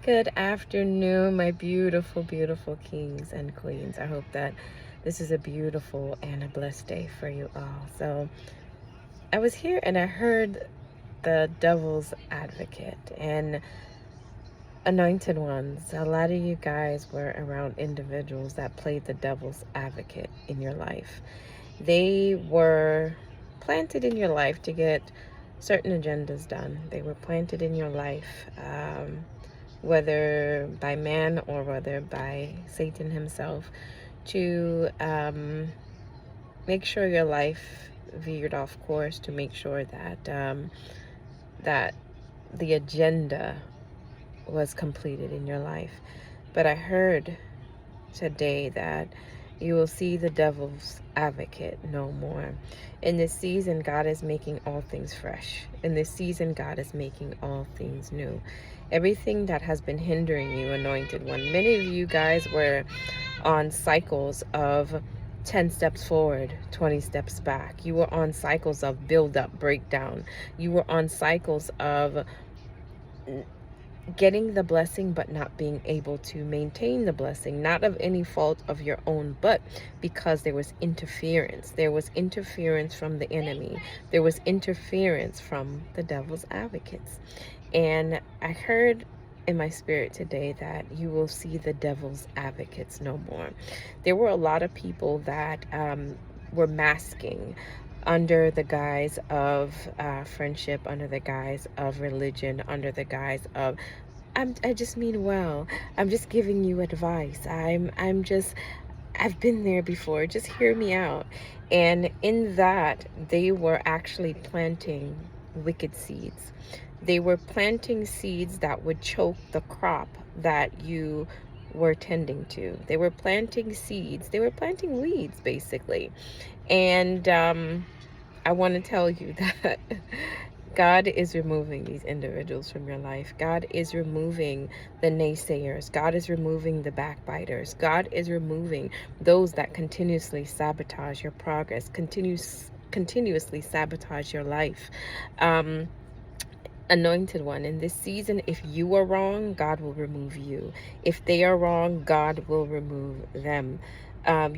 Good afternoon, my beautiful, beautiful kings and queens. I hope that this is a beautiful and a blessed day for you all. So, I was here and I heard the devil's advocate and anointed ones. A lot of you guys were around individuals that played the devil's advocate in your life. They were planted in your life to get certain agendas done. They were planted in your life. Whether by man or whether by Satan himself, to make sure your life veered off course, to make sure that that the agenda was completed in your life. But I heard today that you will see the devil's advocate no more. In this season, God is making all things fresh. In this season, God is making all things new. Everything that has been hindering you, anointed one. Many of you guys were on cycles of 10 steps forward, 20 steps back. You were on cycles of build up, breakdown. You were on cycles of getting the blessing but not being able to maintain the blessing, not of any fault of your own, but because there was interference. There was interference from the enemy. There was interference from the devil's advocates. And I heard in my spirit today that you will see the devil's advocates no more. There were a lot of people that were masking under the guise of friendship, under the guise of religion, under the guise of I just mean well. I'm just giving you advice. I've been there before. Just hear me out. And in that, they were actually planting wicked seeds. They were planting seeds that would choke the crop that you were tending to. They were planting seeds. They were planting weeds, basically. And I want to tell you that God is removing these individuals from your life. God is removing the naysayers. God is removing the backbiters. God is removing those that continuously sabotage your progress, continuously sabotage your life. Anointed one, in this season, if you are wrong, God will remove you. If they are wrong, God will remove them.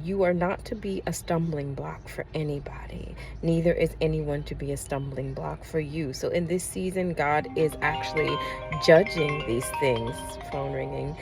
You are not to be a stumbling block for anybody. Neither is anyone to be a stumbling block for you. So in this season, God is actually judging these things. Phone ringing.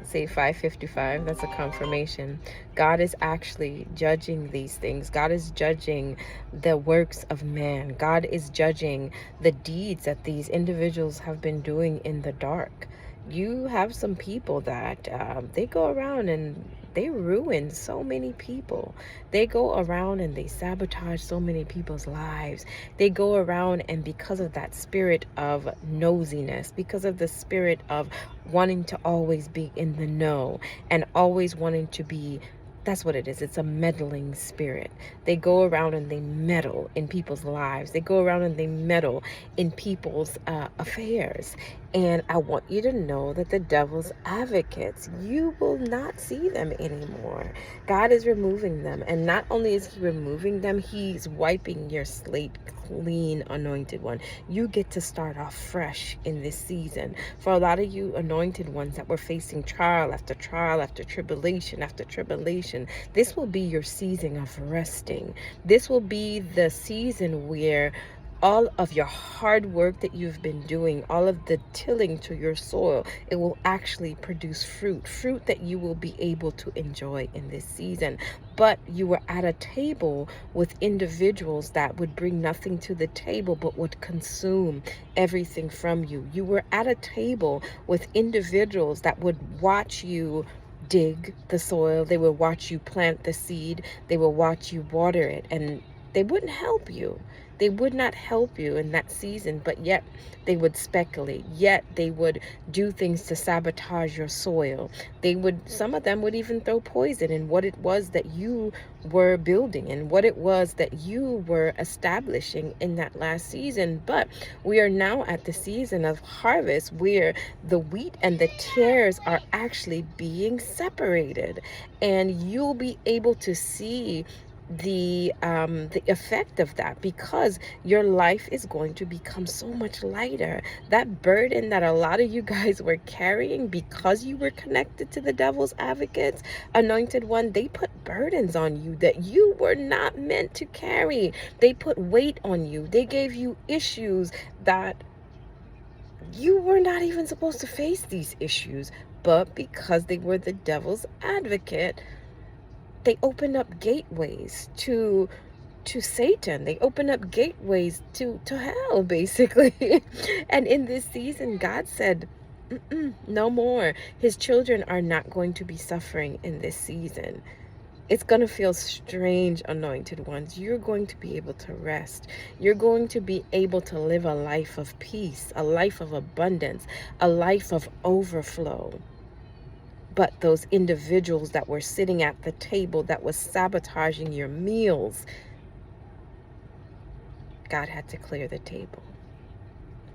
Say 5:55, that's a confirmation. God is actually judging these things. God is judging the works of man. God is judging the deeds that these individuals have been doing in the dark. You have some people that they go around and they ruin so many people. They go around and they sabotage so many people's lives. They go around, and because of that spirit of nosiness, because of the spirit of wanting to always be in the know and always wanting to be, that's what it is. It's a meddling spirit. They go around and they meddle in people's lives. They go around and they meddle in people's affairs. And I want you to know that the devil's advocates, you will not see them anymore. God is removing them. And not only is he removing them, he's wiping your slate clean, anointed one. You get to start off fresh in this season. For a lot of you anointed ones that were facing trial after trial after tribulation after tribulation, this will be your season of resting. This will be the season where all of your hard work that you've been doing, all of the tilling to your soil, it will actually produce fruit that you will be able to enjoy in this season. But you were at a table with individuals that would bring nothing to the table but would consume everything from you. You were at a table with individuals that would watch you dig the soil. They would watch you plant the seed. They will watch you water it, and they wouldn't help you. They would not help you in that season, but yet they would speculate. Yet they would do things to sabotage your soil. Some of them would even throw poison in what it was that you were building and what it was that you were establishing in that last season. But we are now at the season of harvest where the wheat and the tares are actually being separated, and you'll be able to see the effect of that, because your life is going to become so much lighter. That burden that a lot of you guys were carrying because you were connected to the devil's advocates, anointed one, they put burdens on you that you were not meant to carry. They put weight on you. They gave you issues that you were not even supposed to face these issues, but because they were the devil's advocate, they opened up gateways to Satan. They opened up gateways to hell, basically. And in this season, God said, no more. His children are not going to be suffering in this season. It's going to feel strange, anointed ones. You're going to be able to rest. You're going to be able to live a life of peace, a life of abundance, a life of overflow. But those individuals that were sitting at the table that was sabotaging your meals, God had to clear the table.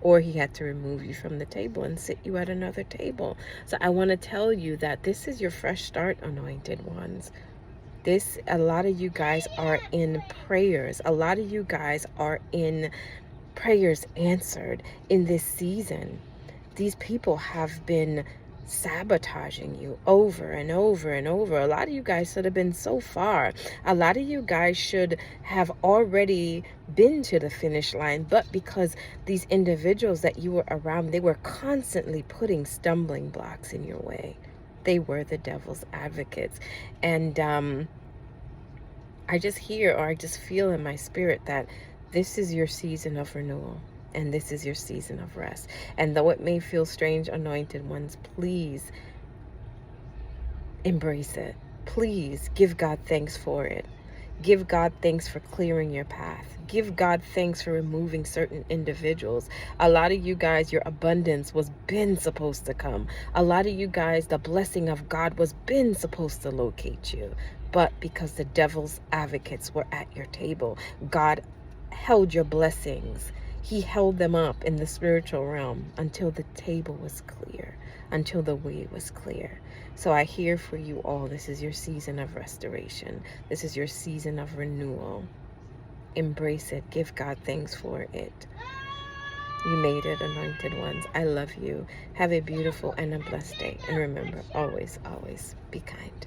Or he had to remove you from the table and sit you at another table. So I want to tell you that this is your fresh start, anointed ones. A lot of you guys are in prayers. A lot of you guys are in prayers answered in this season. These people have been sabotaging you over and over and over. A lot of you guys should have been so far. A lot of you guys should have already been to the finish line, but because these individuals that you were around, they were constantly putting stumbling blocks in your way. They were the devil's advocates. And I just hear, or I just feel in my spirit that this is your season of renewal. And this is your season of rest. And though it may feel strange, anointed ones, please embrace it. Please give God thanks for it. Give God thanks for clearing your path. Give God thanks for removing certain individuals. A lot of you guys, your abundance was been supposed to come. A lot of you guys, the blessing of God was been supposed to locate you. But because the devil's advocates were at your table, God held your blessings. He held them up in the spiritual realm until the table was clear, until the way was clear. So I hear for you all, this is your season of restoration. This is your season of renewal. Embrace it. Give God thanks for it. You made it, anointed ones. I love you. Have a beautiful and a blessed day. And remember, always, always be kind.